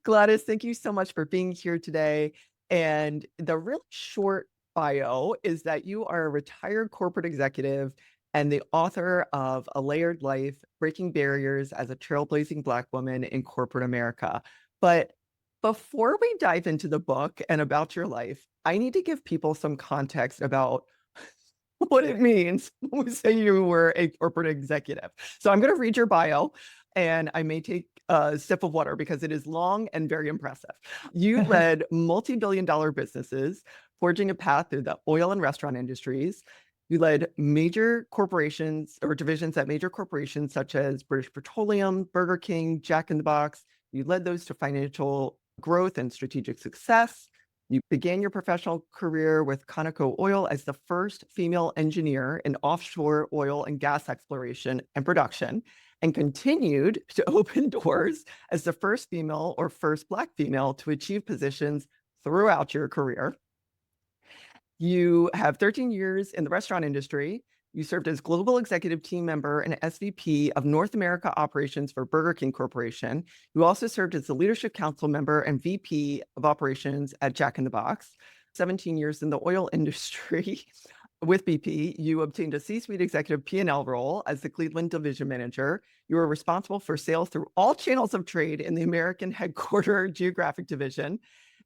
Gladys, thank you so much for being here today. And the really short bio is that you are a retired corporate executive and the author of A Layered Life, Breaking Barriers as a Trailblazing Black Woman in Corporate America. But before we dive into the book and about your life, I need to give people some context about what it means when we say you were a corporate executive. So I'm going to read your bio and I may take a sip of water because it is long and very impressive. You led multi-billion dollar businesses, forging a path through the oil and restaurant industries. You led major corporations or divisions at major corporations such as British Petroleum, Burger King, Jack in the Box. You led those to financial growth and strategic success. You began your professional career with Conoco Oil as the first female engineer in offshore oil and gas exploration and production, and continued to open doors as the first female or first Black female to achieve positions throughout your career. You have 13 years in the restaurant industry. You served as global executive team member and SVP of North America operations for Burger King Corporation. You also served as the leadership council member and VP of operations at Jack in the Box. 17 years in the oil industry. With BP, you obtained a C-suite executive P&L role as the Cleveland division manager. You were responsible for sales through all channels of trade in the American headquarter geographic division.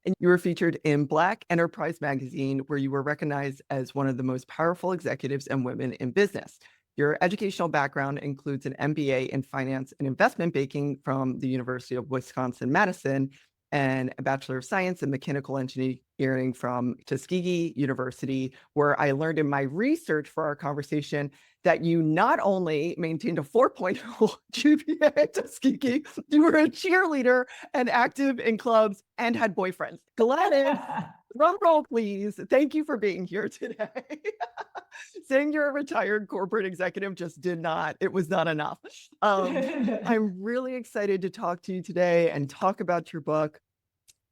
And you were featured in Black Enterprise magazine, where you were recognized as one of the most powerful executives and women in business. Your educational background includes an MBA in finance and investment banking from the University of Wisconsin-Madison and a Bachelor of Science in Mechanical Engineering from Tuskegee University, where I learned in my research for our conversation that you not only maintained a 4.0 GPA at Tuskegee, you were a cheerleader and active in clubs and had boyfriends. Gladys, drum roll, please. Thank you for being here today. Saying you're a retired corporate executive just it was not enough. I'm really excited to talk to you today and talk about your book.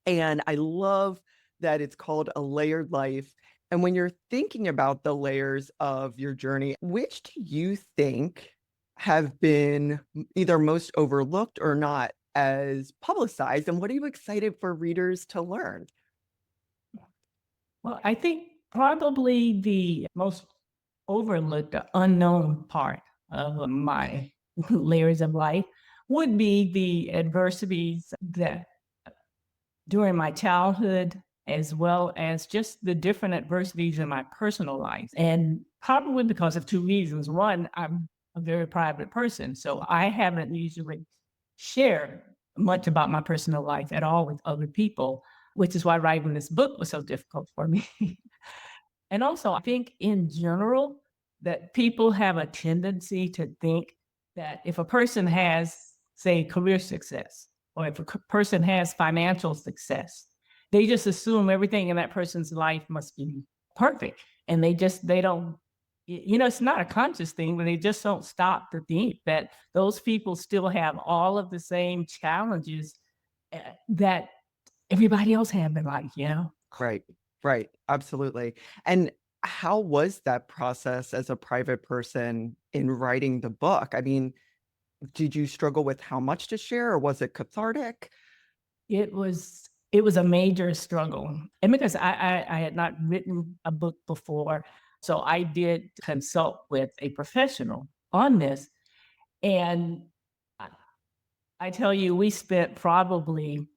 And I love that it's called A Layered Life. And when you're thinking about the layers of your journey, which do you think have been either most overlooked or not as publicized? And what are you excited for readers to learn? Well, I think probably the most overlooked, unknown part of my layers of life would be the adversities that during my childhood, as well as just the different adversities in my personal life. And probably because of two reasons. One, I'm a very private person, so I haven't usually shared much about my personal life at all with other people, which is why writing this book was so difficult for me. And also, I think in general that people have a tendency to think that if a person has, say, career success, or if a person has financial success, they just assume everything in that person's life must be perfect. And they don't, it's not a conscious thing, but they just don't stop to think that those people still have all of the same challenges that everybody else have in life. Right, right. Absolutely. And how was that process as a private person in writing the book? I mean, did you struggle with how much to share or was it cathartic? It was a major struggle. And because I had not written a book before, so I did consult with a professional on this. And I I tell you, we spent probably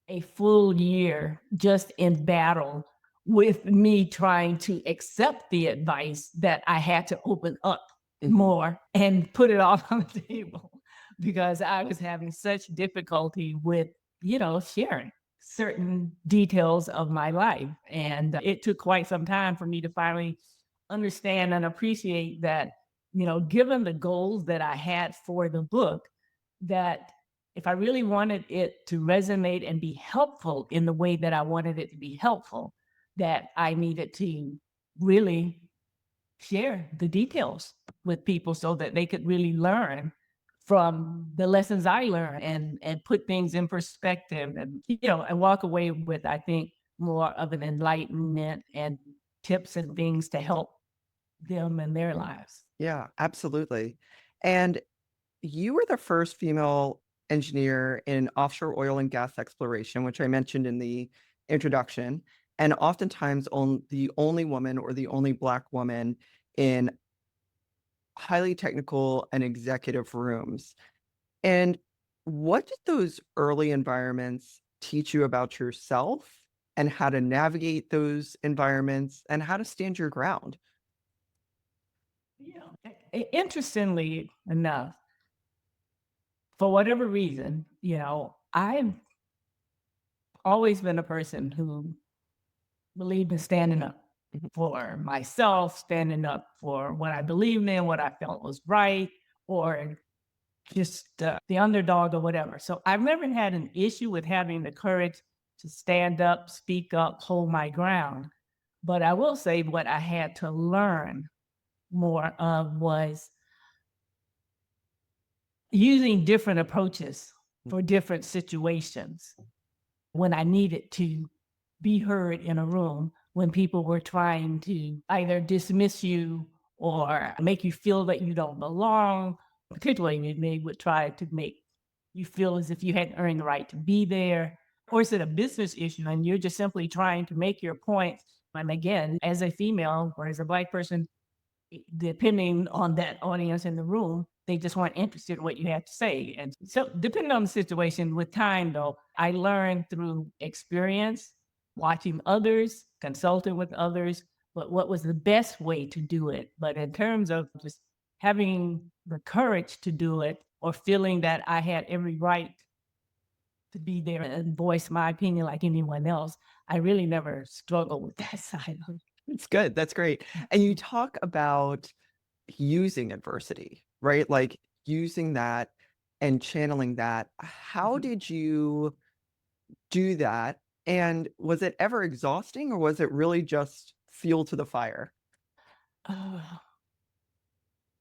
a full year just in battle with me trying to accept the advice that I had to open up more and put it all on the table because I was having such difficulty with, sharing certain details of my life. And it took quite some time for me to finally understand and appreciate that, given the goals that I had for the book, that if I really wanted it to resonate and be helpful in the way that I wanted it to be helpful, that I needed to really share the details with people so that they could really learn from the lessons I learned and put things in perspective and walk away with, I think, more of an enlightenment and tips and things to help them in their lives. Yeah, absolutely. And you were the first female engineer in offshore oil and gas exploration, which I mentioned in the introduction, and oftentimes the only woman or the only Black woman in highly technical and executive rooms. And what did those early environments teach you about yourself and how to navigate those environments and how to stand your ground? Yeah. Interestingly enough, for whatever reason, I've always been a person who believed in standing up Mhm. for myself, standing up for what I believed in, what I felt was right, or just the underdog or whatever. So I've never had an issue with having the courage to stand up, speak up, hold my ground. But I will say what I had to learn more of was using different approaches for different situations when I needed to be heard in a room, when people were trying to either dismiss you or make you feel that you don't belong, particularly when they would try to make you feel as if you hadn't earned the right to be there. Or is it a business issue and you're just simply trying to make your point? And again, as a female or as a Black person, depending on that audience in the room, they just weren't interested in what you had to say. And so, depending on the situation, with time though, I learned through experience, watching others, consulting with others, but what was the best way to do it. But in terms of just having the courage to do it or feeling that I had every right to be there and voice my opinion like anyone else, I really never struggled with that side of It's good. That's great. And you it. talk about using adversity, right? Like using that and channeling that. How Mhm. did you do that? And was it ever exhausting or was it really just fuel to the fire? Uh,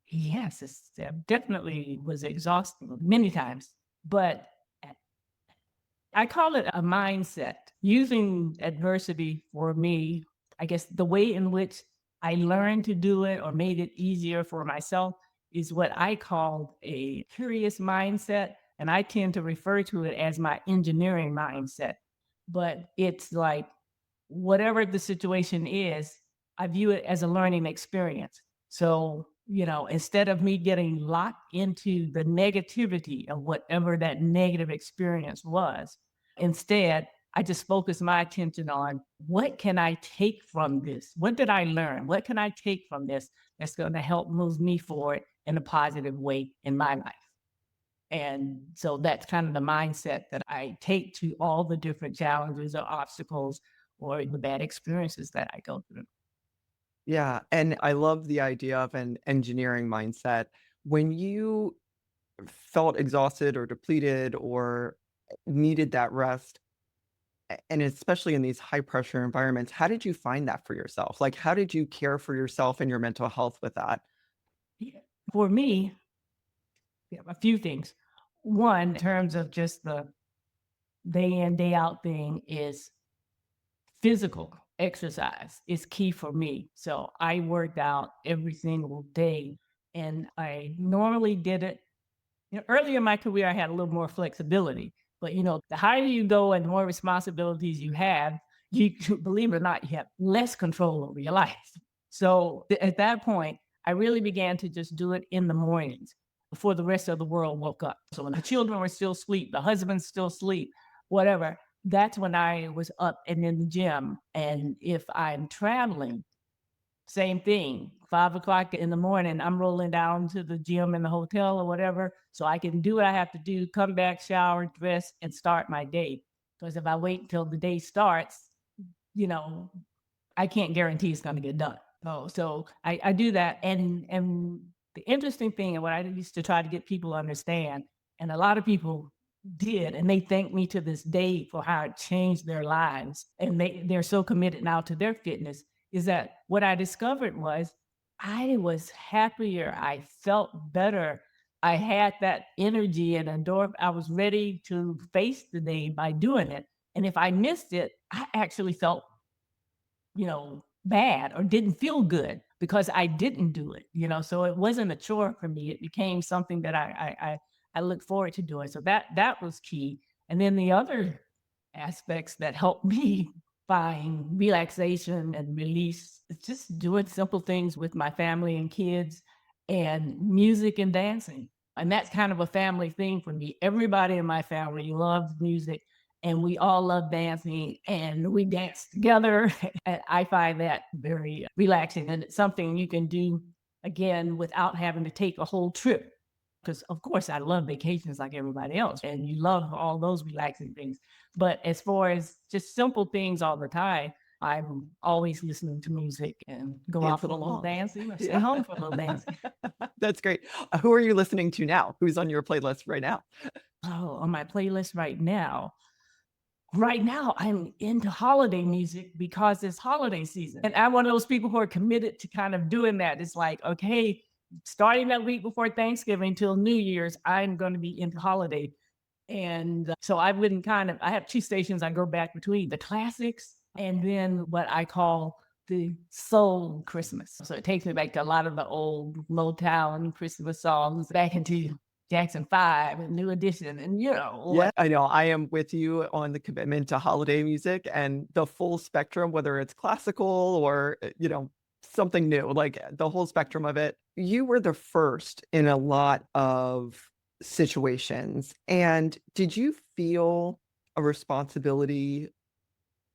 yes, definitely was exhausting many times, but I call it a mindset. Using adversity for me, I guess the way in which I learned to do it or made it easier for myself is what I call a curious mindset. And I tend to refer to it as my engineering mindset. But it's like whatever the situation is, I view it as a learning experience. So, instead of me getting locked into the negativity of whatever that negative experience was, instead, I just focus my attention on what can I take from this? What did I learn? What can I take from this that's going to help move me forward in a positive way in my life? And so that's kind of the mindset that I take to all the different challenges or obstacles or the bad experiences that I go through. Yeah. And I love the idea of an engineering mindset. When you felt exhausted or depleted or needed that rest, and especially in these high pressure environments, how did you find that for yourself? Like, how did you care for yourself and your mental health with that? Yeah. For me, yeah, a few things. One, in terms of just the day in, day out thing, is physical exercise is key for me. So I worked out every single day and I normally did it. Earlier in my career, I had a little more flexibility, but the higher you go and the more responsibilities you have, you believe it or not, you have less control over your life. So at that point, I really began to just do it in the mornings before the rest of the world woke up. So when the children were still asleep, the husband's still asleep, whatever, that's when I was up and in the gym. And if I'm traveling, same thing. 5 o'clock in the morning, I'm rolling down to the gym in the hotel or whatever, so I can do what I have to do, come back, shower, dress, and start my day. Because if I wait until the day starts, you know, I can't guarantee it's gonna get done. So I do that, and the interesting thing, and what I used to try to get people to understand, and a lot of people did, and they thank me to this day for how it changed their lives, and they're so committed now to their fitness, is that what I discovered was I was happier, I felt better, I had that energy and endorphin. I was ready to face the day by doing it, and if I missed it, I actually felt bad or didn't feel good because I didn't do it. So it wasn't a chore for me. It became something that I look forward to doing. So that was key. And then the other aspects that helped me find relaxation and release is just doing simple things with my family and kids and music and dancing. And that's kind of a family thing for me. Everybody in my family loves music and we all love dancing and we dance together. And I find that very relaxing and it's something you can do again without having to take a whole trip. Because of course I love vacations like everybody else, and you love all those relaxing things. But as far as just simple things all the time, I'm always listening to music and go out for Dancing a little along. dancing or stay Yeah. home for a little dancing. That's great. Who are you listening to now? Who's on your playlist right now? Oh, on my playlist right now, I'm into holiday music because it's holiday season. And I'm one of those people who are committed to kind of doing that. It's like, okay, starting that week before Thanksgiving till New Year's, I'm going to be into holiday. And so I wouldn't I have two stations I go back between the classics and then what I call the soul Christmas. So it takes me back to a lot of the old Motown Christmas songs, back into Jackson 5 and New Edition and, Yeah, I know. I am with you on the commitment to holiday music and the full spectrum, whether it's classical or, something new, like the whole spectrum of it. You were the first in a lot of situations. And did you feel a responsibility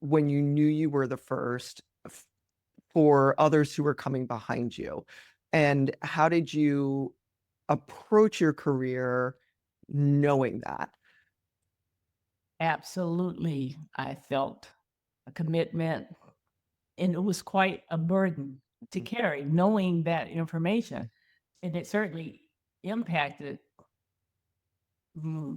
when you knew you were the first for others who were coming behind you? And how did you approach your career knowing that? absolutely. I felt a commitment and it was quite a burden to carry knowing that information. And it certainly impacted mm,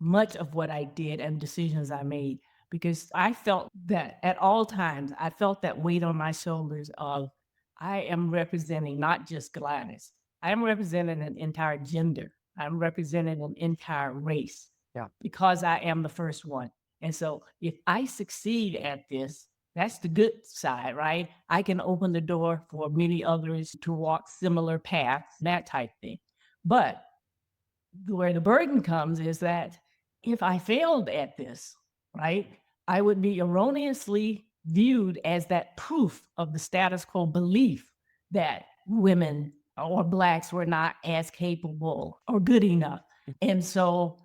much of what I did and decisions I made because I felt that at all times, I felt that weight on my shoulders of I am representing not just Gladys, I am representing an entire gender, I'm representing an entire race Yeah. because I am the first one. And so if I succeed at this, that's the good side, right? I can open the door for many others to walk similar paths, that type thing. But where the burden comes is that if I failed at this, right, I would be erroneously viewed as that proof of the status quo belief that women or blacks were not as capable or good enough. And so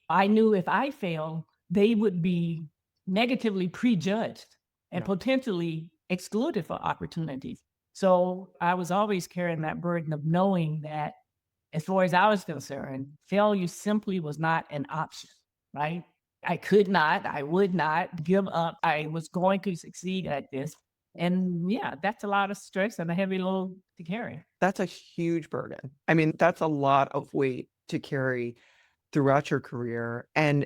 I knew if I failed, they would be negatively prejudged and Yeah. potentially excluded for opportunities. So I was always carrying that burden of knowing that as far as I was concerned, failure simply was not an option, right? I would not give up. I was going to succeed at this. And yeah, that's a lot of stress and a heavy load to carry. That's a huge burden. I mean, that's a lot of weight to carry throughout your career. And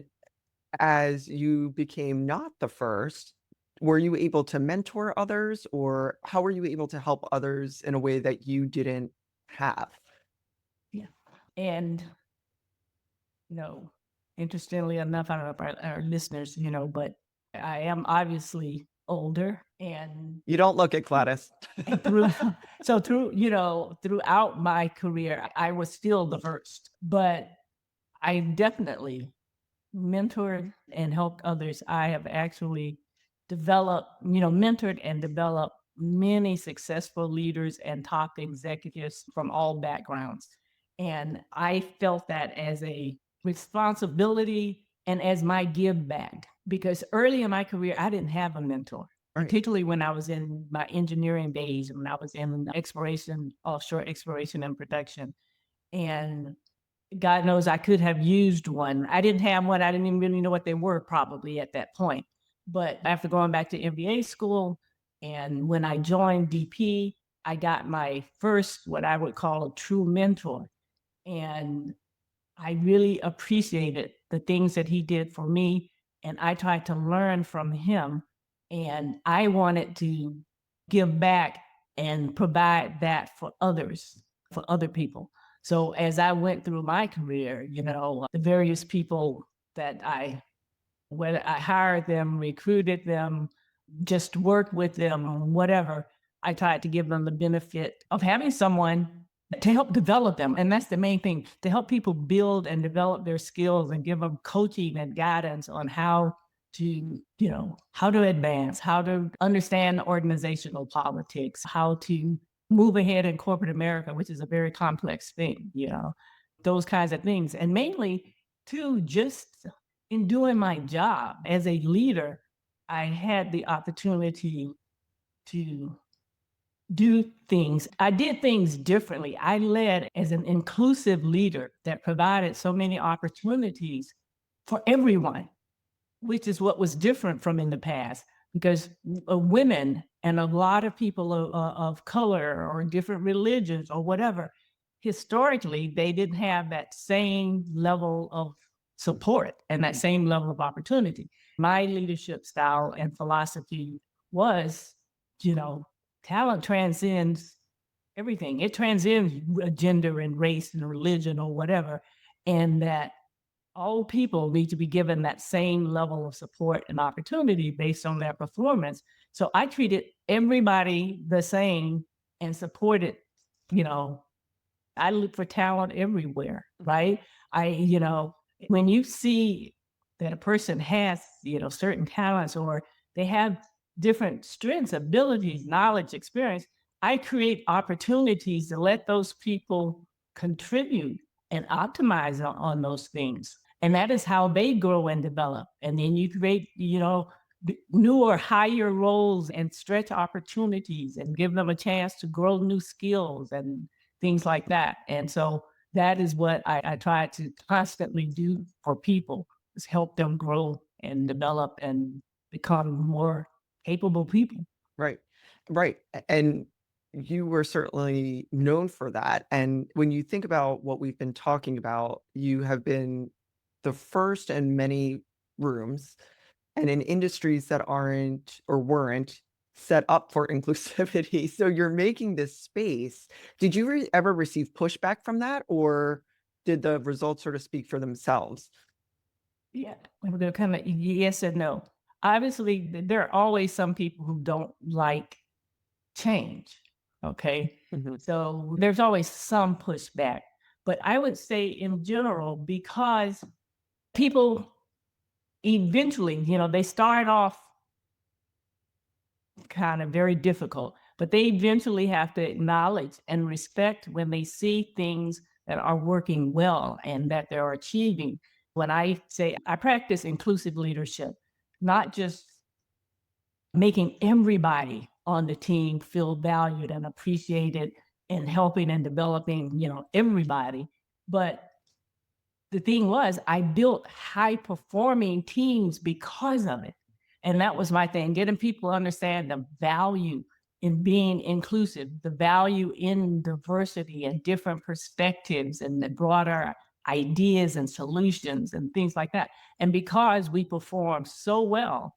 as you became not the first, were you able to mentor others, or how were you able to help others in a way that you didn't have? Yeah. And, you know, interestingly enough, I don't know if our listeners, but I am obviously older and You don't look it, Gladys. and through so through, throughout my career, I was still the first, but I definitely mentored and helped others. I have actually mentored and developed many successful leaders and top executives from all backgrounds. And I felt that as a responsibility and as my give back because early in my career, I didn't have a mentor. Right. Particularly when I was in my engineering days, when I was in exploration, offshore exploration and production. And God knows I could have used one. I didn't have one. I didn't even really know what they were probably at that point. But after going back to MBA school and when I joined DP, I got my first, what I would call a true mentor. And I really appreciated the things that he did for me. And I tried to learn from him. And I wanted to give back and provide that for others, for other people. So as I went through my career, the various people that whether I hired them, recruited them, just worked with them, whatever, I tried to give them the benefit of having someone to help develop them. And that's the main thing, to help people build and develop their skills and give them coaching and guidance on how to, how to advance, how to understand organizational politics, how to move ahead in corporate America, which is a very complex thing, those kinds of things. And mainly too, just in doing my job as a leader, I had the opportunity to do things. I did things differently. I led as an inclusive leader that provided so many opportunities for everyone, which is what was different from in the past, because women and a lot of people of color or different religions or whatever, historically, they didn't have that same level of support and that same level of opportunity. My leadership style and philosophy was, you know, talent transcends everything. It transcends gender and race and religion or whatever. And that all people need to be given that same level of support and opportunity based on their performance. So I treated everybody the same and supported, you know, I look for talent everywhere, right? When you see that a person has, certain talents or they have different strengths, abilities, knowledge, experience, I create opportunities to let those people contribute and optimize on those things. And that is how they grow and develop. And then you create, new or higher roles and stretch opportunities and give them a chance to grow new skills and things like that. And so that is what I try to constantly do for people, is help them grow and develop and become more capable people. Right. Right. And you were certainly known for that. And when you think about what we've been talking about, you have been the first in many rooms and in industries that aren't or weren't set up for inclusivity. So you're making this space. Did you ever receive pushback from that, or did the results sort of speak for themselves? Yeah, they're kind of yes and no. Obviously, there are always some people who don't like change. Okay. Mhm. So there's always some pushback. But I would say in general, because people eventually, they start off kind of very difficult, but they eventually have to acknowledge and respect when they see things that are working well and that they're achieving. When I say I practice inclusive leadership, not just making everybody on the team feel valued and appreciated and helping and developing, everybody. But the thing was, I built high performing teams because of it. And that was my thing, getting people to understand the value in being inclusive, the value in diversity and different perspectives and the broader ideas and solutions and things like that. And because we perform so well,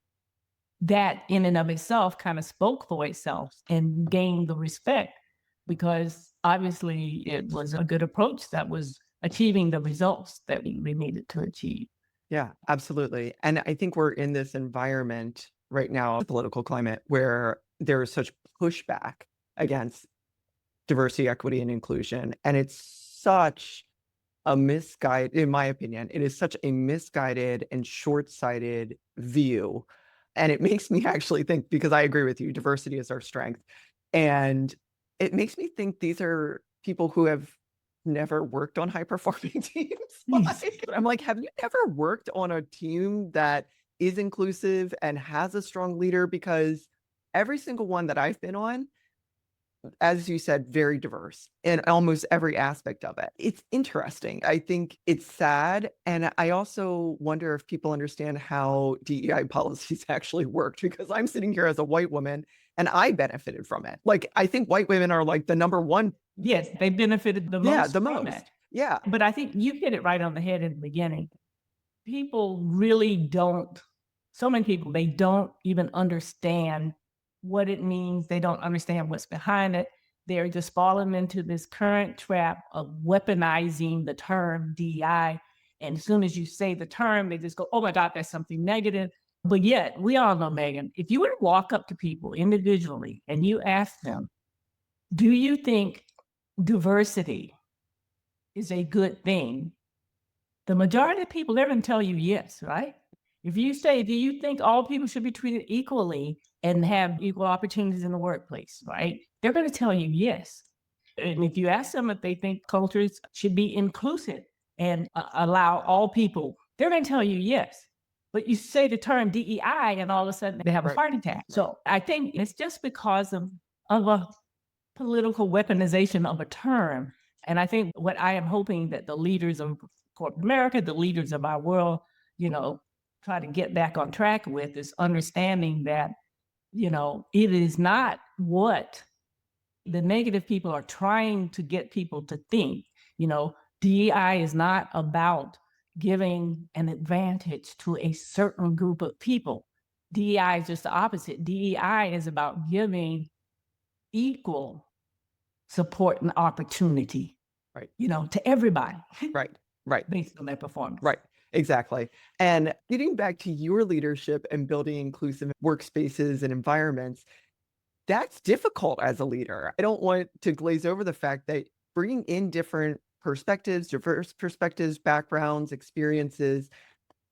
that in and of itself kind of spoke for itself and gained the respect, because obviously it was a good approach that was achieving the results that we needed to achieve. Yeah, absolutely. And I think we're in this environment right now, the political climate, where there is such pushback against diversity, equity, and inclusion. And it's such a misguided, in my opinion, it is such a misguided and short-sighted view. And it makes me actually think, because I agree with you, diversity is our strength. And it makes me think these are people who have never worked on high performing teams. Yes. I'm like, have you ever worked on a team that is inclusive and has a strong leader? Because every single one that I've been on, as you said, very diverse in almost every aspect of it. It's interesting. I think it's sad. And I also wonder if people understand how DEI policies actually worked, because I'm sitting here as a white woman and I benefited from it. Like, I think white women are like the number one. Yes, they benefited the Yeah, most the from most. it. Yeah. But I think you hit it right on the head in the beginning. People really don't, so many people, they don't even understand what it means. They don't understand what's behind it. They're just falling into this current trap of weaponizing the term DEI. And as soon as you say the term, they just go, oh my God, that's something negative. But yet, we all know, Megan, if you were to walk up to people individually and you ask them, do you think diversity is a good thing, the majority of people, they're gonna tell you yes, right? If you say, "Do you think all people should be treated equally and have equal opportunities in the workplace?" Right? They're gonna tell you yes. And if you ask them if they think cultures should be inclusive and allow all people, they're gonna tell you yes. But you say the term DEI and all of a sudden they have a Right. heart attack. So I think it's just because of a political weaponization of a term. And I think what I am hoping that the leaders of corporate America, the leaders of our world, you know, try to get back on track with is understanding that, it is not what the negative people are trying to get people to think. You know, DEI is not about giving an advantage to a certain group of people. DEI is just the opposite. DEI is about giving equal support and opportunity, Right. to everybody Right. Right. based on their performance. Right. Exactly. And getting back to your leadership and building inclusive workspaces and environments, that's difficult as a leader. I don't want to glaze over the fact that bringing in different perspectives, diverse perspectives, backgrounds, experiences,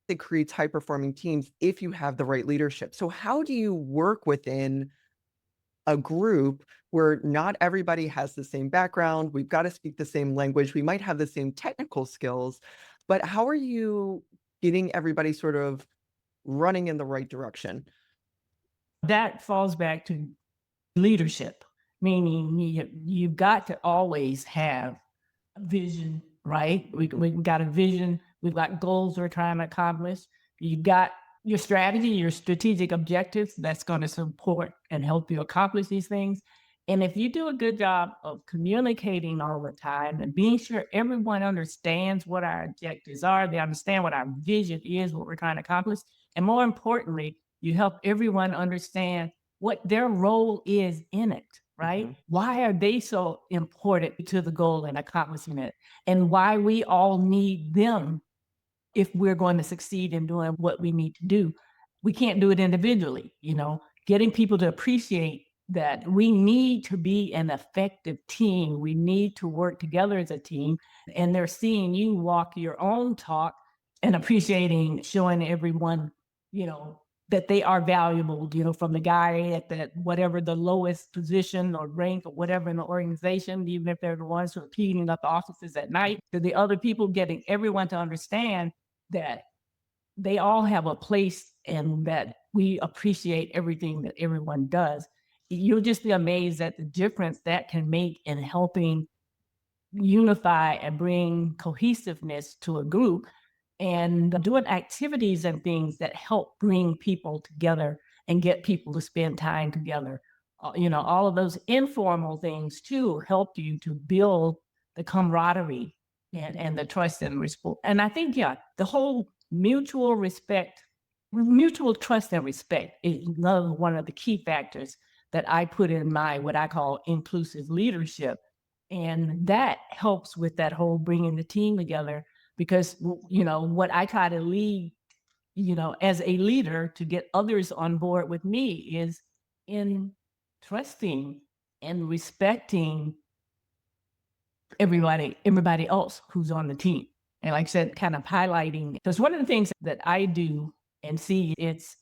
it creates high performing teams if you have the right leadership. So how do you work within a group where not everybody has the same background? We've got to speak the same language. We might have the same technical skills, but how are you getting everybody sort of running in the right direction? That falls back to leadership, meaning you've got to always have vision, right? We've got a vision, we've got goals we're trying to accomplish. You've got your strategy, your strategic objectives that's going to support and help you accomplish these things. And if you do a good job of communicating all the time and being sure everyone understands what our objectives are, they understand what our vision is, what we're trying to accomplish. And more importantly, you help everyone understand what their role is in it, right? Mhm. Why are they so important to the goal and accomplishing it? And why we all need them if we're going to succeed in doing what we need to do. We can't do it individually, getting people to appreciate that we need to be an effective team. We need to work together as a team. And they're seeing you walk your own talk and appreciating, showing everyone, you know, that they are valuable, from the guy at that whatever the lowest position or rank or whatever in the organization, even if they're the ones who are cleaning up the offices at night, to the other people, getting everyone to understand that they all have a place and that we appreciate everything that everyone does. You'll just be amazed at the difference that can make in helping unify and bring cohesiveness to a group and doing activities and things that help bring people together and get people to spend time together. All of those informal things too help you to build the camaraderie and the trust and respect. And I think, yeah, the whole mutual trust and respect is another one of the key factors that I put in my what I call inclusive leadership. And that helps with that whole bringing the team together because, what I try to lead, as a leader to get others on board with me is in trusting and respecting everybody else who's on the team. And like I said, kind of highlighting, because one of the things that I do and see, it's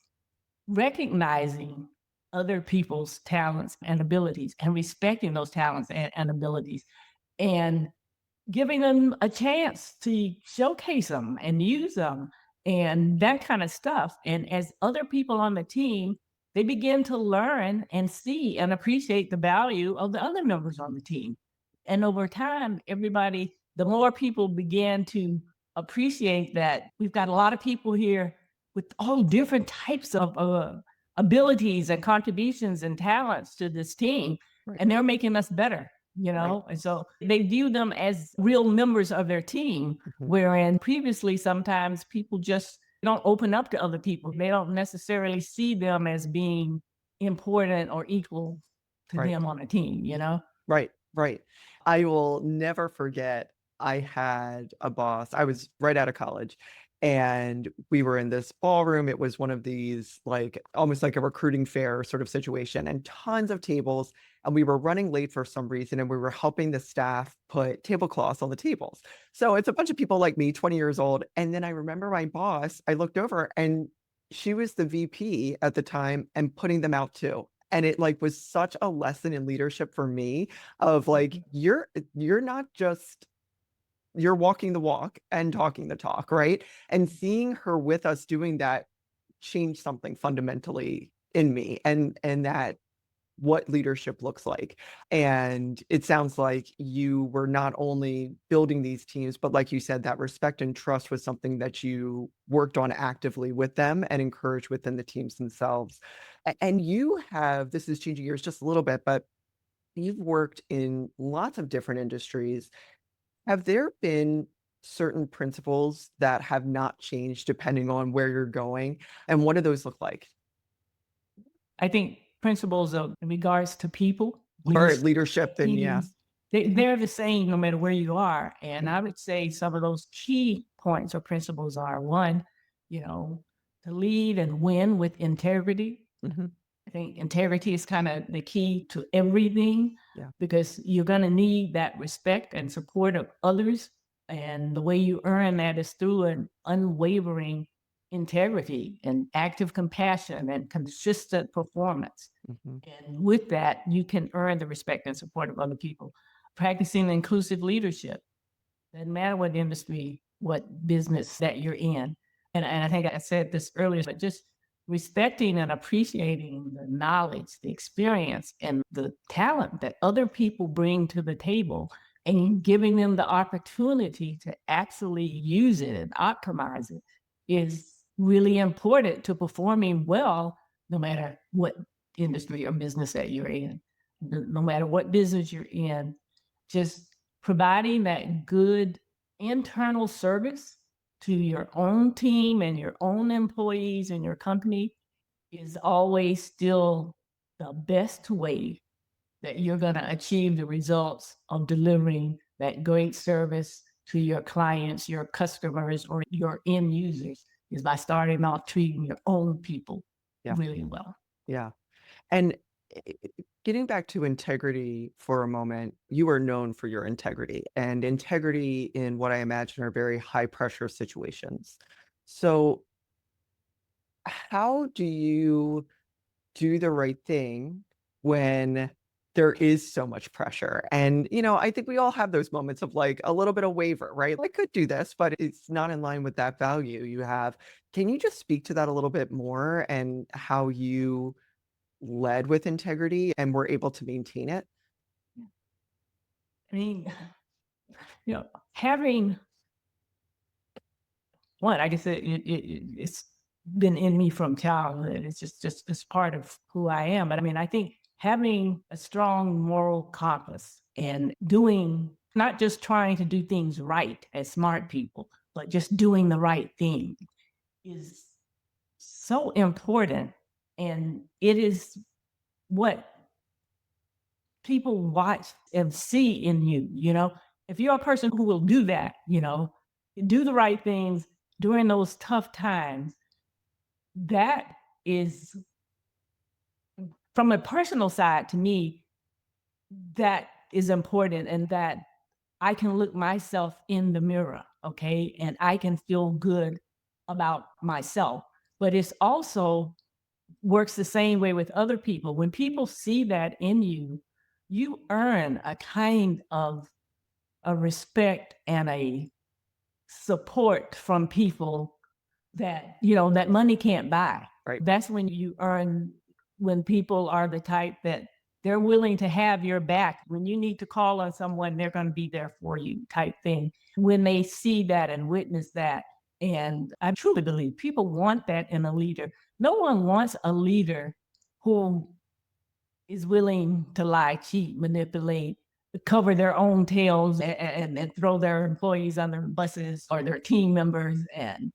recognizing other people's talents and abilities and respecting those talents and abilities and giving them a chance to showcase them and use them and that kind of stuff. And as other people on the team, they begin to learn and see and appreciate the value of the other members on the team. And over time, the more people begin to appreciate that we've got a lot of people here with all different types of abilities and contributions and talents to this team, Right. and they're making us better. Right. And so they view them as real members of their team, Mhm. wherein previously sometimes people just don't open up to other people. They don't necessarily see them as being important or equal to Right. them on a team. Right, right. I will never forget, I had a boss. I was right out of college, and we were in this ballroom. It was one of these, like, almost like a recruiting fair sort of situation, and tons of tables, and we were running late for some reason, and we were helping the staff put tablecloths on the tables. So it's a bunch of people like me, 20 years old, and then I remember my boss, I looked over and she was the VP at the time and putting them out too. And it, like, was such a lesson in leadership for me of, like, you're not just you're walking the walk and talking the talk, right? And seeing her with us doing that changed something fundamentally in me, and that what leadership looks like. And it sounds like you were not only building these teams, but like you said, that respect and trust was something that you worked on actively with them and encouraged within the teams themselves. And you have, this is changing gears just a little bit, but you've worked in lots of different industries. Have there been certain principles that have not changed depending on where you're going? And what do those look like? I think principles of in regards to people, Or leadership, then yeah. teams, they're the same no matter where you are. And I would say some of those key points or principles are one, you know, to lead and win with integrity. Mhm. I think integrity is kind of the key to everything Yeah. because you're going to need that respect and support of others. And the way you earn that is through an unwavering integrity and active compassion and consistent performance. Mhm. And with that, you can earn the respect and support of other people. Practicing inclusive leadership. Doesn't matter what industry, what business that you're in. And I think I said this earlier, but just respecting and appreciating the knowledge, the experience, and the talent that other people bring to the table and giving them the opportunity to actually use it and optimize it is really important to performing well, no matter what industry or business that you're in. No matter what business you're in, just providing that good internal service to your own team and your own employees and your company is always still the best way that you're going to achieve the results of delivering that great service to your clients, your customers, or your end users is by starting off treating your own people Yeah. really well. Yeah. And getting back to integrity for a moment, you are known for your integrity, and integrity in what I imagine are very high pressure situations. So, how do you do the right thing when there is so much pressure? And, I think we all have those moments of, like, a little bit of waver, right? I could do this, but it's not in line with that value you have. Can you just speak to that a little bit more and how you led with integrity and were able to maintain it? I mean, having one, I guess it's been in me from childhood. It's just it's part of who I am. But I mean, I think having a strong moral compass and doing not just trying to do things right as smart people, but just doing the right thing is so important. And it is what people watch and see in you, If you're a person who will do that, do the right things during those tough times, that is from a personal side to me, that is important and that I can look myself in the mirror, okay? And I can feel good about myself. But it's also works the same way with other people. When people see that in you, you earn a kind of a respect and a support from people that, that money can't buy. Right. That's when you earn when people are the type that they're willing to have your back. When you need to call on someone, they're going to be there for you type thing. When they see that and witness that. And I truly believe people want that in a leader. No one wants a leader who is willing to lie, cheat, manipulate, cover their own tails and throw their employees under buses or their team members and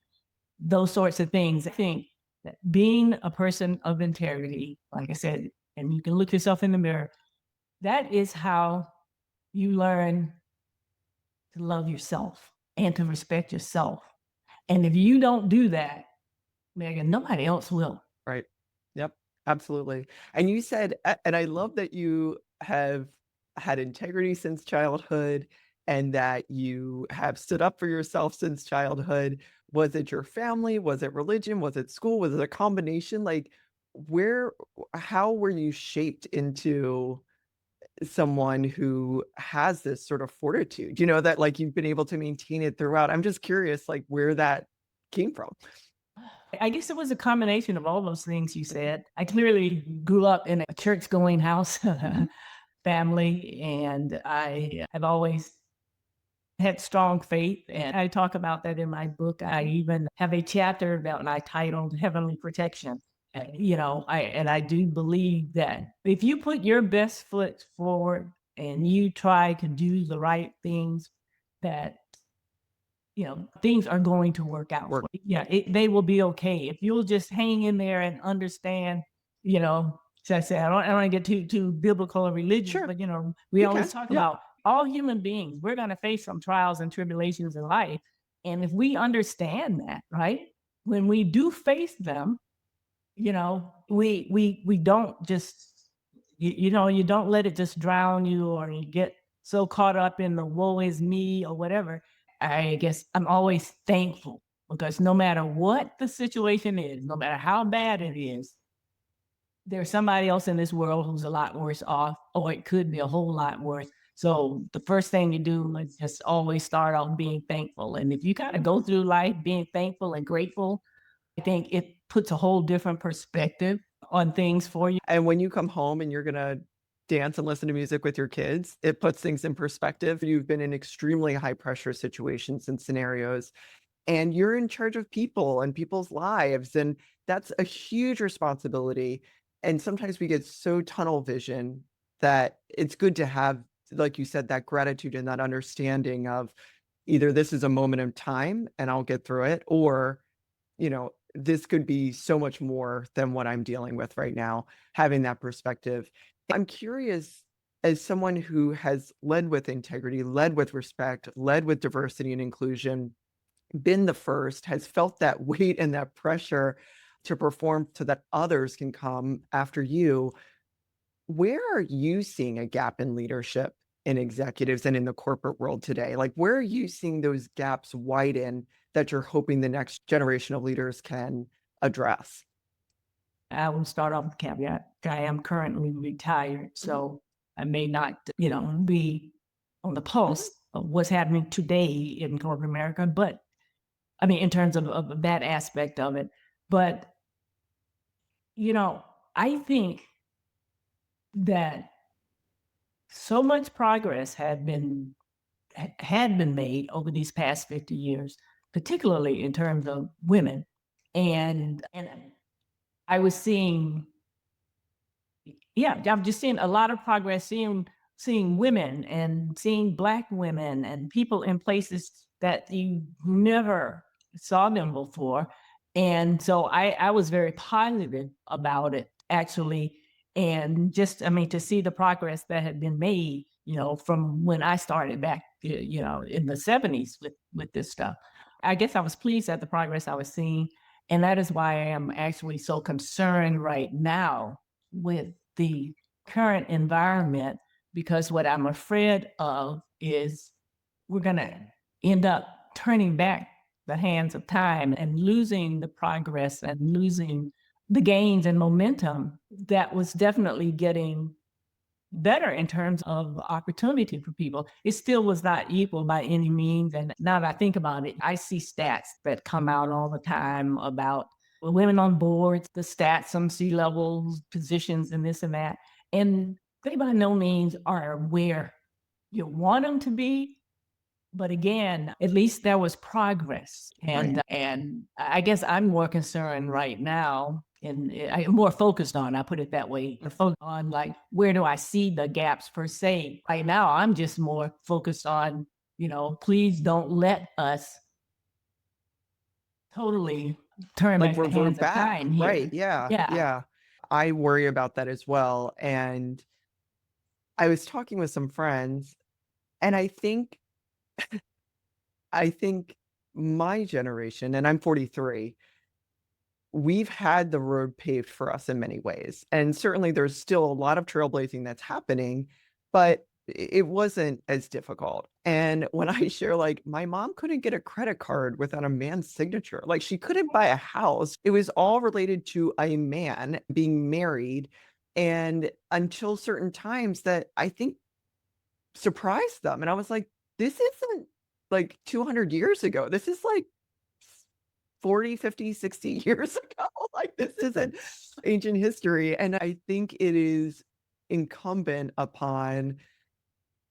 those sorts of things. I think that being a person of integrity, like I said, and you can look yourself in the mirror, that is how you learn to love yourself and to respect yourself. And if you don't do that, Megan, nobody else will. Right. Yep. Absolutely. And you said, and I love that you have had integrity since childhood and that you have stood up for yourself since childhood. Was it your family? Was it religion? Was it school? Was it a combination? Like, where, how were you shaped into someone who has this sort of fortitude, that like you've been able to maintain it throughout? I'm just curious, like, where that came from. I guess it was a combination of all those things you said. I clearly grew up in a church going house Mhm. family, and I have always had strong faith. And I talk about that in my book. I even have a chapter about, and I titled Heavenly Protection. I do believe that if you put your best foot forward and you try to do the right things, that things are going to work out for Work. you. Yeah, they will be okay if you'll just hang in there and understand. So I say I don't want to get too biblical or religious, Sure. but we You always can. talk Yep. about all human beings. We're going to face some trials and tribulations in life, and if we understand that, right, when we do face them, we don't just you don't let it just drown you or you get so caught up in the woe is me or whatever. I guess I'm always thankful because no matter what the situation is, no matter how bad it is, there's somebody else in this world who's a lot worse off, or it could be a whole lot worse. So the first thing you do is just always start off being thankful. And if you kind of go through life being thankful and grateful, I think it puts a whole different perspective on things for you. And when you come home and you're gonna dance and listen to music with your kids, it puts things in perspective. You've been in extremely high pressure situations and scenarios, and you're in charge of people and people's lives, and that's a huge responsibility. And sometimes we get so tunnel vision that it's good to have, like you said, that gratitude and that understanding of either this is a moment of time and I'll get through it, or this could be so much more than what I'm dealing with right now, having that perspective. I'm curious, as someone who has led with integrity, led with respect, led with diversity and inclusion, been the first, has felt that weight and that pressure to perform so that others can come after you. Where are you seeing a gap in leadership in executives and in the corporate world today? Like, where are you seeing those gaps widen that you're hoping the next generation of leaders can address? I will start off with a caveat. I am currently retired, Mhm, so I may not, be on the mhm. pulse of what's happening today in corporate America, but I mean, in terms of that aspect of it. But, you know, I think that so much progress had been made over these past 50 years, particularly in terms of women. And I was seeing, yeah, I'm just seeing a lot of progress, seeing women and seeing Black women and people in places that you never saw them before. And so I was very positive about it actually. And just, I mean, to see the progress that had been made, from when I started back, in the 70s with this stuff. I guess I was pleased at the progress I was seeing. And that is why I am actually so concerned right now with the current environment, because what I'm afraid of is we're going to end up turning back the hands of time and losing the progress and losing the gains and momentum that was definitely getting better in terms of opportunity for people. It still was not equal by any means. And now that I think about it, I see stats that come out all the time about women on boards, the stats, some C-level positions and this and that. And they by no means are where you want them to be. But again, at least there was progress. Right. And I guess I'm more concerned right now, and I'm more focused on, I put it that way, focused on like where do I see the gaps per se. Right now, I'm just more focused on, please don't let us totally turn Like back the revert hands of back. time Right. here. Yeah. Yeah. Yeah. I worry about that as well. And I was talking with some friends, and I think my generation, and I'm 43, we've had the road paved for us in many ways. And certainly there's still a lot of trailblazing that's happening, but it wasn't as difficult. And when I share, like, my mom couldn't get a credit card without a man's signature, like, she couldn't buy a house. It was all related to a man being married. And until certain times that I think surprised them. And I was like, this isn't like 200 years ago. This is like 40, 50, 60 years ago. Like, this isn't ancient history. And I think it is incumbent upon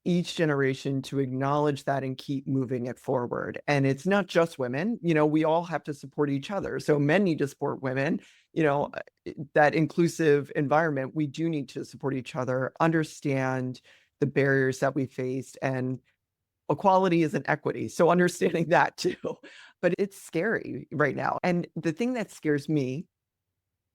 each generation to acknowledge that and keep moving it forward. And it's not just women, we all have to support each other. So men need to support women, that inclusive environment. We do need to support each other, understand the barriers that we faced, and equality isn't equity. So understanding that too. But it's scary right now. And the thing that scares me,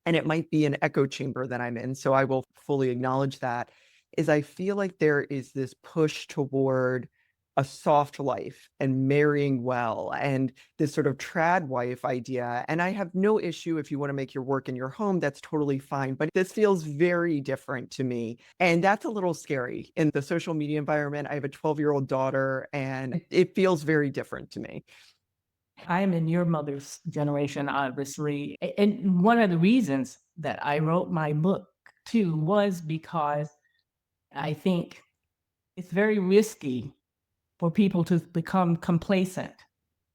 and it might be an echo chamber that I'm in, so I will fully acknowledge that, is I feel like there is this push toward a soft life and marrying well and this sort of trad wife idea. And I have no issue if you want to make your work in your home, that's totally fine. But this feels very different to me. And that's a little scary in the social media environment. I have a 12-year-old daughter, and it feels very different to me. I am in your mother's generation, obviously. And one of the reasons that I wrote my book too was because I think it's very risky for people to become complacent.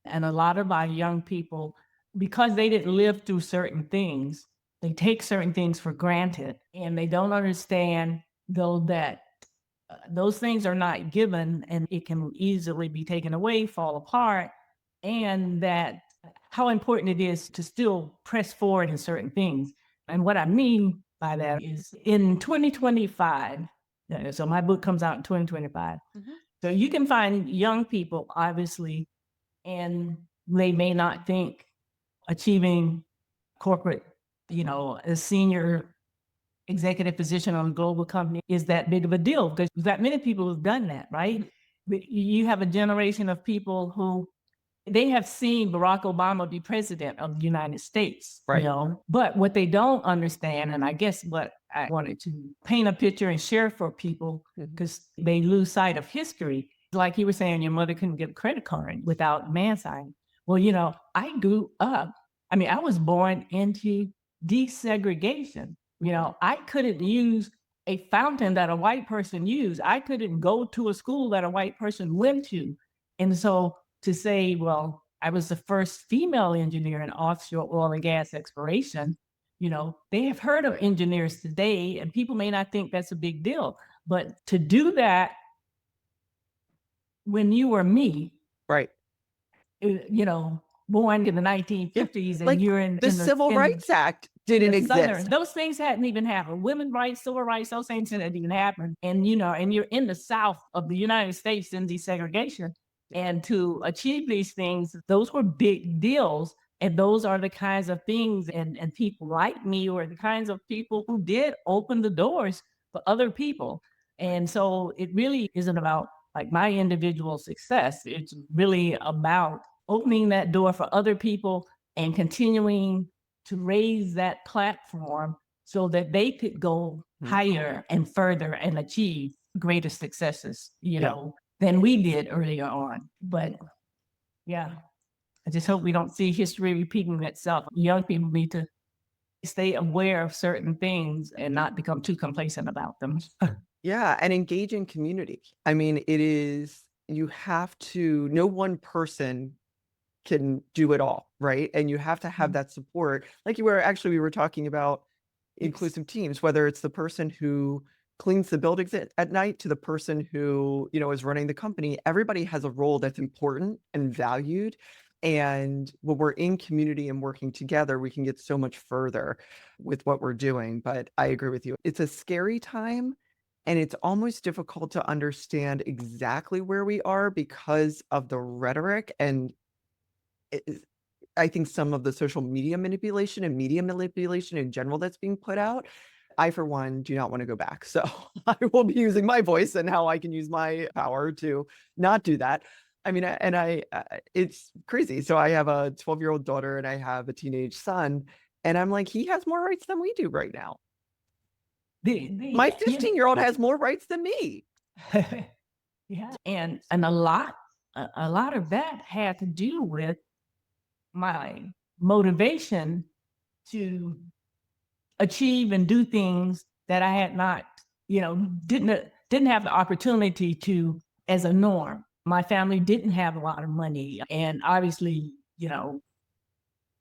And a lot of our young people, because they didn't live through certain things, they take certain things for granted and they don't understand, though, that those things are not given and it can easily be taken away, fall apart, and that how important it is to still press forward in certain things. And what I mean by that is in 2025, so my book comes out in 2025. Mhm. So you can find young people, obviously, and they may not think achieving corporate, a senior executive position on a global company is that big of a deal because that many people have done that, right? But you have a generation of people who they have seen Barack Obama be president of the United States, Right. but what they don't understand, and I guess what I wanted to paint a picture and share for people Mhm. because they lose sight of history. Like you were saying, your mother couldn't get a credit card without man sign. Well, I grew up, I mean, I was born into desegregation. I couldn't use a fountain that a white person used. I couldn't go to a school that a white person went to. And so to say, well, I was the first female engineer in offshore oil and gas exploration, they have heard of engineers today, and people may not think that's a big deal. But to do that when you were me, Right. born in the Yeah. 1950s, and Like, you're the Civil in Rights Act the didn't Southern, exist. those things hadn't even happened. Women's rights, civil rights, those things hadn't even happened. And you're in the South of the United States in desegregation. And to achieve these things, those were big deals. And those are the kinds of things, and people like me were the kinds of people who did open the doors for other people. And so it really isn't about like my individual success. It's really about opening that door for other people and continuing to raise that platform so that they could go Mm. higher and further and achieve greater successes, Yeah. than we did earlier on. But yeah, I just hope we don't see history repeating itself. Young people need to stay aware of certain things and not become too complacent about them. Yeah, and engage in community. I mean, it is, you have to, no one person can do it all, right? And you have to have that support. Like, we were talking about Yes. inclusive teams, whether it's the person who cleans the buildings at night to the person who, is running the company. Everybody has a role that's important and valued. And when we're in community and working together, we can get so much further with what we're doing. But I agree with you. It's a scary time, and it's almost difficult to understand exactly where we are because of the rhetoric and it is, I think, some of the social media manipulation and media manipulation in general that's being put out. I, for one, do not want to go back. So I will be using my voice and how I can use my power to not do that. I mean, it's crazy. So I have a 12-year-old daughter and I have a teenage son, and I'm like, he has more rights than we do right now. My Yeah. 15-year-old has more rights than me. Yeah, and a lot of that had to do with my motivation to achieve and do things that I had not, didn't have the opportunity to as a norm. My family didn't have a lot of money, and obviously,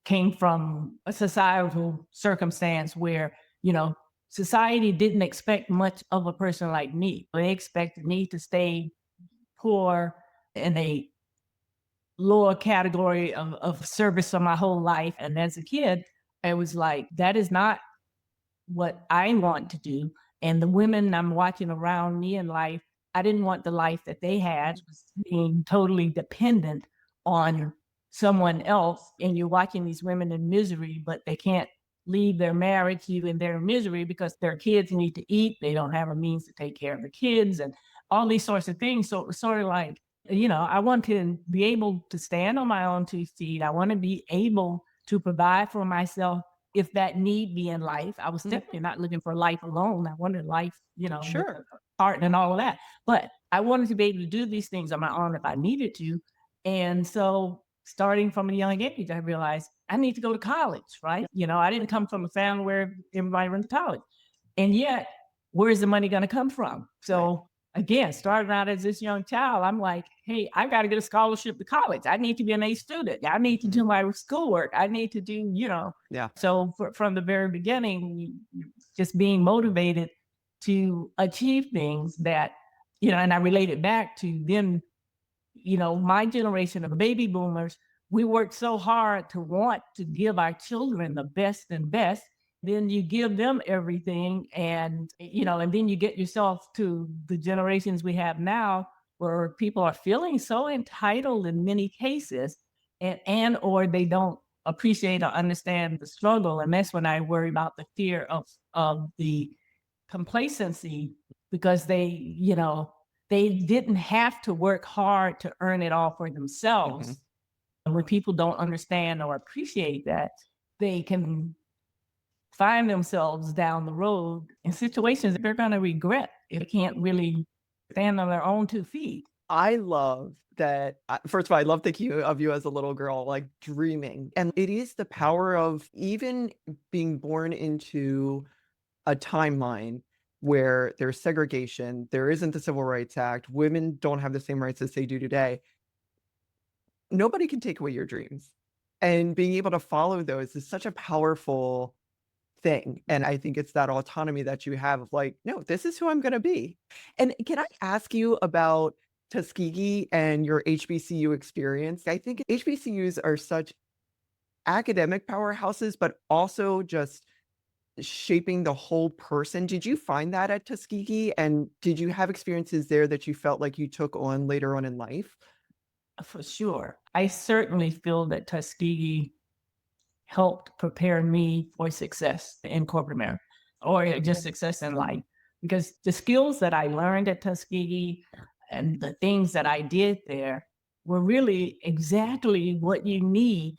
came from a societal circumstance where, you know, society didn't expect much of a person like me. They expected me to stay poor in a lower category of service for my whole life. And as a kid, it was like, that is not what I want to do. And the women I'm watching around me in life, I didn't want the life that they had, was being totally dependent on someone else. And you're watching these women in misery, but they can't leave their marriage, even they're in misery because their kids need to eat. They don't have a means to take care of the kids and all these sorts of things. So it was sort of like, I want to be able to stand on my own 2 feet. I want to be able to provide for myself if that need be in life. I was definitely not looking for life alone. I wanted life, with Sure. a partner and all of that. But I wanted to be able to do these things on my own if I needed to. And so starting from a young age, I realized I need to go to college, right? I didn't come from a family where everybody went to college. And yet, where's the money going to come from? Right. So again, starting out as this young child, I'm like, hey, I got to get a scholarship to college. I need to be an A student. I need to Mhm. do my schoolwork. I need to do, Yeah. so from the very beginning, just being motivated to achieve things that, and I relate it back to then, my generation of baby boomers, we worked so hard to want to give our children the best and best. Then you give them everything, and then you get yourself to the generations we have now where people are feeling so entitled in many cases, and or they don't appreciate or understand the struggle. And that's when I worry about the fear of the complacency, because they didn't have to work hard to earn it all for Mhm. themselves. And when people don't understand or appreciate that, they can find themselves down the road in situations that they're going to regret if they can't really stand on their own 2 feet. I love that first of all, I love thinking of you as a little girl, like, dreaming, and it is the power of even being born into a timeline where there's segregation, there isn't the Civil Rights Act, women don't have the same rights as they do today. Nobody can take away your dreams, and being able to follow those is such a powerful thing, and I think it's that autonomy that you have of like, "No, this is who I'm gonna be." And can I ask you about Tuskegee and your HBCU experience? I think HBCUs are such academic powerhouses, but also just shaping the whole person. Did you find that at Tuskegee, and did you have experiences there that you felt like you took on later on in life? For sure. I certainly feel that Tuskegee helped prepare me for success in corporate America or just success in life. Because the skills that I learned at Tuskegee and the things that I did there were really exactly what you need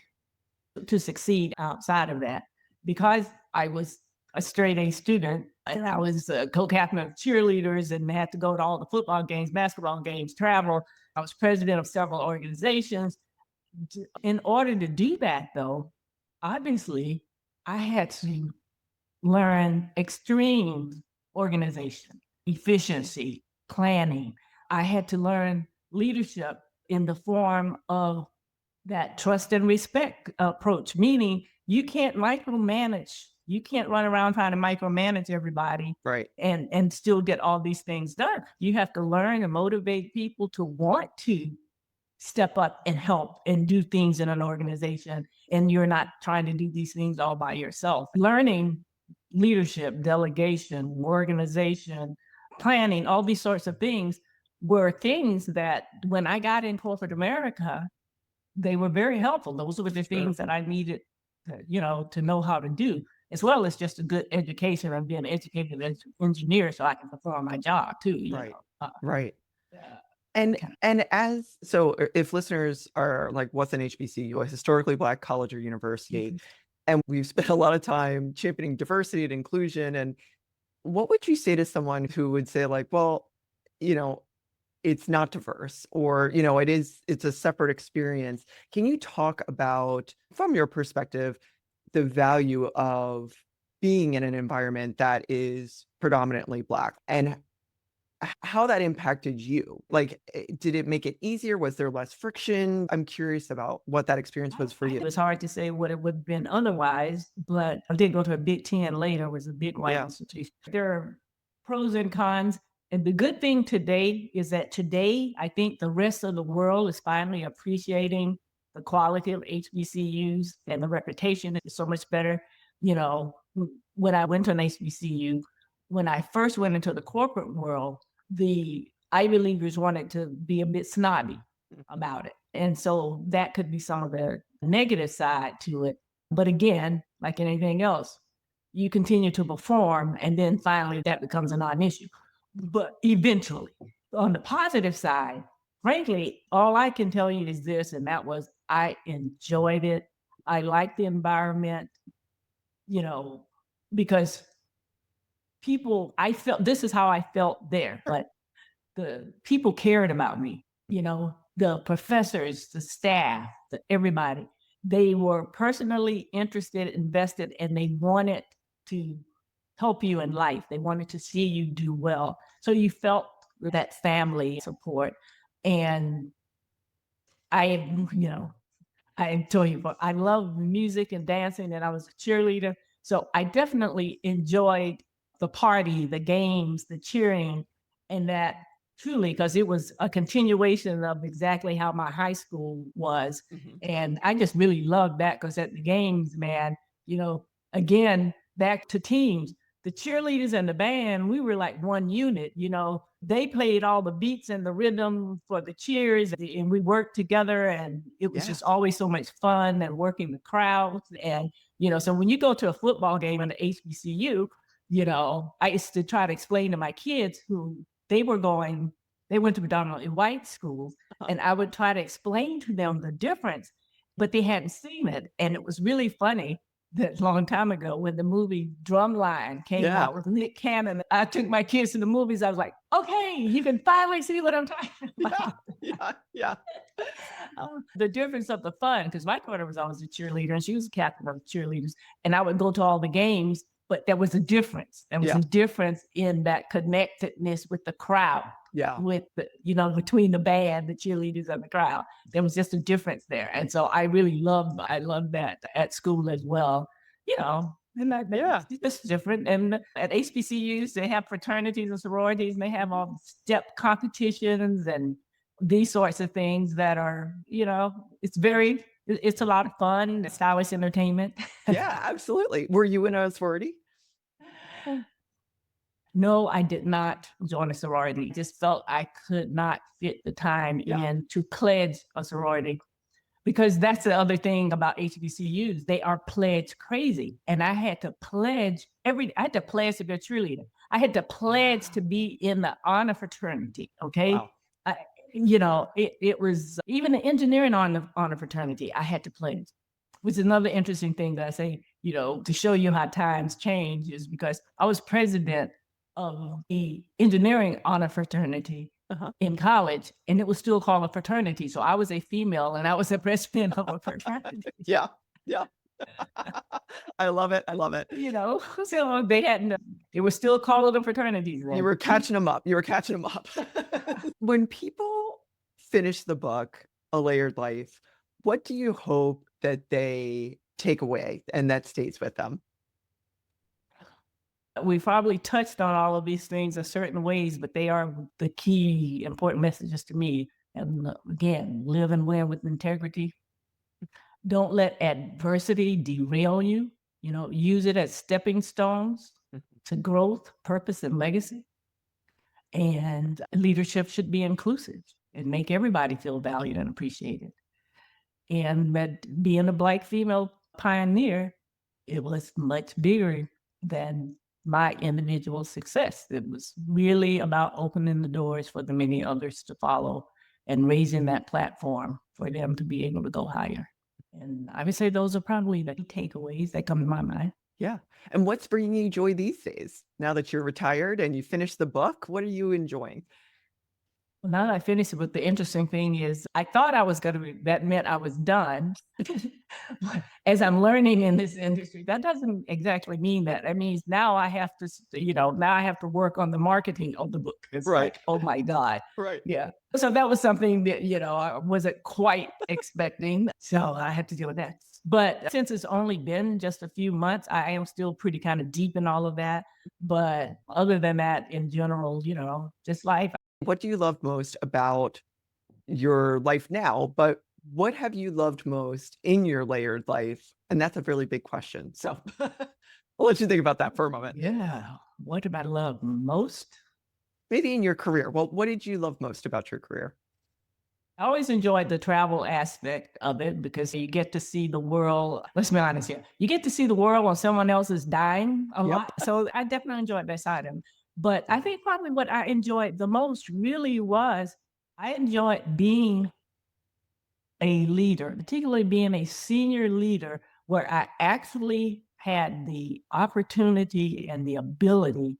to succeed outside of that. Because I was a straight A student and I was a co-captain of cheerleaders and had to go to all the football games, basketball games, travel. I was president of several organizations. In order to do that, though, obviously, I had to learn extreme organization, efficiency, planning. I had to learn leadership in the form of that trust and respect approach, meaning you can't micromanage. You can't run around trying to micromanage everybody Right. and still get all these things done. You have to learn and motivate people to want to step up and help and do things in an organization. And you're not trying to do these things all by yourself. Learning leadership, delegation, organization, planning, all these sorts of things were things that when I got in corporate America, they were very helpful. Those were the Sure. things that I needed to know how to do, as well as just a good education and being an educated engineer so I can perform my job too. Right. Right. Yeah. And as so if listeners are like, what's an HBCU, a historically Black college or university, Mhm. and we've spent a lot of time championing diversity and inclusion, and what would you say to someone who would say like, well, you know, it's not diverse or, it's a separate experience. Can you talk about, from your perspective, the value of being in an environment that is predominantly Black and how that impacted you? Like, did it make it easier? Was there less friction? I'm curious about what that experience was for you. It was hard to say what it would have been otherwise, but I did go to a Big 10 later, it was a big white Yeah. institution. There are pros and cons. And the good thing today is that today, I think the rest of the world is finally appreciating the quality of HBCUs and the reputation is so much better. When I went to an HBCU, when I first went into the corporate world, the Ivy Leaguers wanted to be a bit snobby about it. And so that could be some of the negative side to it. But again, like anything else, you continue to perform and then finally that becomes a non-issue. But eventually, on the positive side, frankly, all I can tell you is this, and that was I enjoyed it. I liked the environment, you know, because I felt this is how I felt there, but the people cared about me, the professors, the staff, everybody. They were personally interested, invested, and they wanted to help you in life. They wanted to see you do well. So you felt that family support. And I, I tell you, but I love music and dancing, and I was a cheerleader. So I definitely enjoyed the party, the games, the cheering, and that truly because it was a continuation of exactly how my high school was. Mhm. And I just really loved that because at the games, man, again, back to teams, the cheerleaders and the band, we were like one unit, they played all the beats and the rhythm for the cheers and we worked together and it was Yeah. just always so much fun and working the crowds. And, so when you go to a football game in the HBCU, I used to try to explain to my kids they went to predominantly white schools, Uh-huh. and I would try to explain to them the difference, but they hadn't seen it. And it was really funny that long time ago when the movie Drumline came Yeah. out with Nick Cannon. I took my kids to the movies. I was like, okay, you can finally see what I'm talking Yeah. about. Yeah. Yeah. The difference of the fun, because my daughter was always a cheerleader and she was a captain of the cheerleaders. And I would go to all the games, but there was a difference. There was Yeah. a difference in that connectedness with the crowd, Yeah. with between the band, the cheerleaders, and the crowd. There was just a difference there. And so I loved that at school as well. And Yeah. that's different. And at HBCUs, they have fraternities and sororities, and they have all step competitions and these sorts of things that are, it's a lot of fun, it's stylish entertainment. Yeah, absolutely. Were you in a sorority? No, I did not join a sorority. Just felt I could not fit the time Yeah. in to pledge a sorority because that's the other thing about HBCUs. They are pledge crazy. And I had to I had to pledge to be a cheerleader. I had to pledge Wow. to be in the honor fraternity. Okay. Wow. I, it was even the engineering honor fraternity. I had to pledge, which is another interesting thing that I say, to show you how times change is because I was president of the engineering honor fraternity Uh-huh. in college, and it was still called a fraternity. So I was a female and I was a president of a fraternity. Yeah. Yeah. I love it. I love it. So they were still called the fraternities You then. were catching them up. You were catching them up. When people finish the book, A Layered Life, what do you hope that they take away and that stays with them? We probably touched on all of these things in certain ways, but they are the key important messages to me. And again, live and win with integrity. Don't let adversity derail you. Use it as stepping stones Mhm. to growth, purpose, and legacy. And leadership should be inclusive and make everybody feel valued and appreciated. And that being a Black female pioneer, it was much bigger than my individual success. It was really about opening the doors for the many others to follow and raising that platform for them to be able to go higher. And I would say those are probably the takeaways that come to my mind. Yeah. And what's bringing you joy these days? Now that you're retired and you finished the book, what are you enjoying? Well, now that I finished it, but the interesting thing is I thought I was going to be, that meant I was done. But as I'm learning in this industry, that doesn't exactly mean that. That means now I have to, now I have to work on the marketing of the book. It's Right. like, oh my God. Right. Yeah. So that was something that, I wasn't quite expecting. So I had to deal with that. But since it's only been just a few months, I am still pretty kind of deep in all of that. But other than that, in general, just life. What do you love most about your life now? But what have you loved most in your layered life? And that's a really big question. So I'll let you think about that for a moment. Yeah. What did I love most? Maybe in your career. Well, what did you love most about your career? I always enjoyed the travel aspect of it because you get to see the world. Let's be honest here. You get to see the world when someone else is dying a Yep. lot. So I definitely enjoyed that side of it. But I think probably what I enjoyed the most really was I enjoyed being a leader, particularly being a senior leader, where I actually had the opportunity and the ability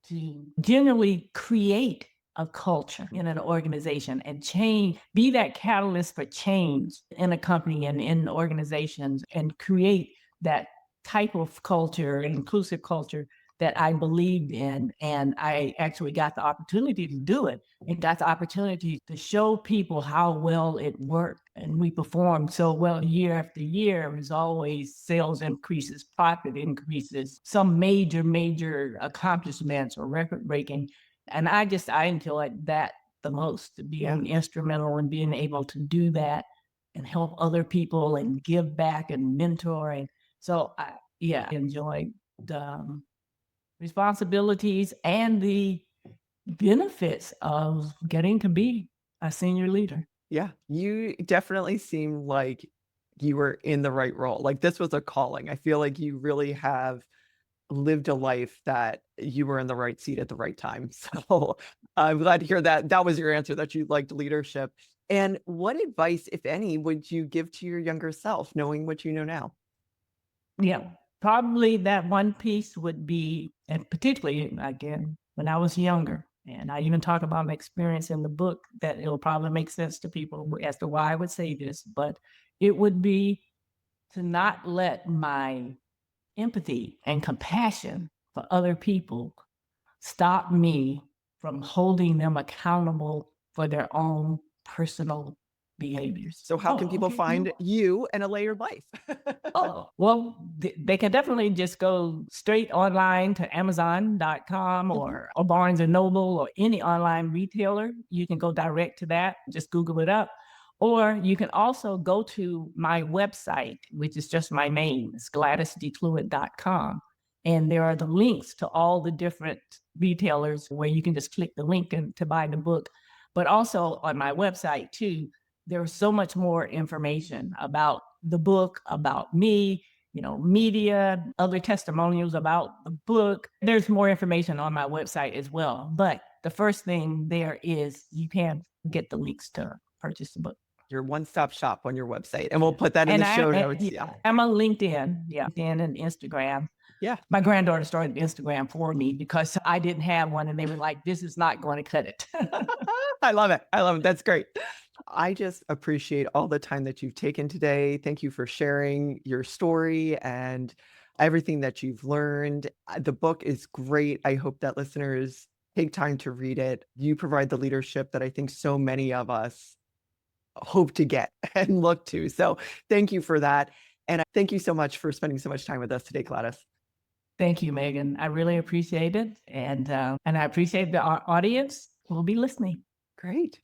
to generally create a culture in an organization and change, be that catalyst for change in a company and in organizations and create that type of culture, inclusive culture that I believed in. And I actually got the opportunity to do it and got the opportunity to show people how well it worked. And we performed so well year after year. It was always sales increases, profit increases, some major accomplishments or record breaking. And I enjoyed that the most, to be instrumental in being able to do that and help other people and give back and mentoring. So I enjoyed the responsibilities and the benefits of getting to be a senior leader. Yeah. You definitely seem like you were in the right role. Like this was a calling. I feel like you really have lived a life that you were in the right seat at the right time. So I'm glad to hear that that was your answer, that you liked leadership. And what advice, if any, would you give to your younger self, knowing what you know now? Yeah, probably that one piece would be, and particularly again, when I was younger, and I even talk about my experience in the book that it'll probably make sense to people as to why I would say this, but it would be to not let my empathy and compassion for other people stop me from holding them accountable for their own personal behaviors. So how can Oh, people okay. No. find you and a layered life? Oh, well, they can definitely just go straight online to Amazon.com Mhm. or Barnes and Noble or any online retailer. You can go direct to that, just Google it up. Or you can also go to my website, which is just my name, it's GladysDeClouet.com. And there are the links to all the different retailers where you can just click the link and to buy the book. But also on my website too, there's so much more information about the book, about me, media, other testimonials about the book. There's more information on my website as well. But the first thing there is you can get the links to purchase the book. Your one-stop shop on your website. And we'll put that in And the show notes. yeah, Yeah. I'm on LinkedIn, LinkedIn and Instagram. Yeah. My granddaughter started Instagram for me because I didn't have one, and they were like, "This is not going to cut it." I love it. I love it. That's great. I just appreciate all the time that you've taken today. Thank you for sharing your story and everything that you've learned. The book is great. I hope that listeners take time to read it. You provide the leadership that I think so many of us hope to get and look to. So thank you for that. And thank you so much for spending so much time with us today, Gladys. Thank you, Megan. I really appreciate it, and I appreciate the audience who will be listening. Great.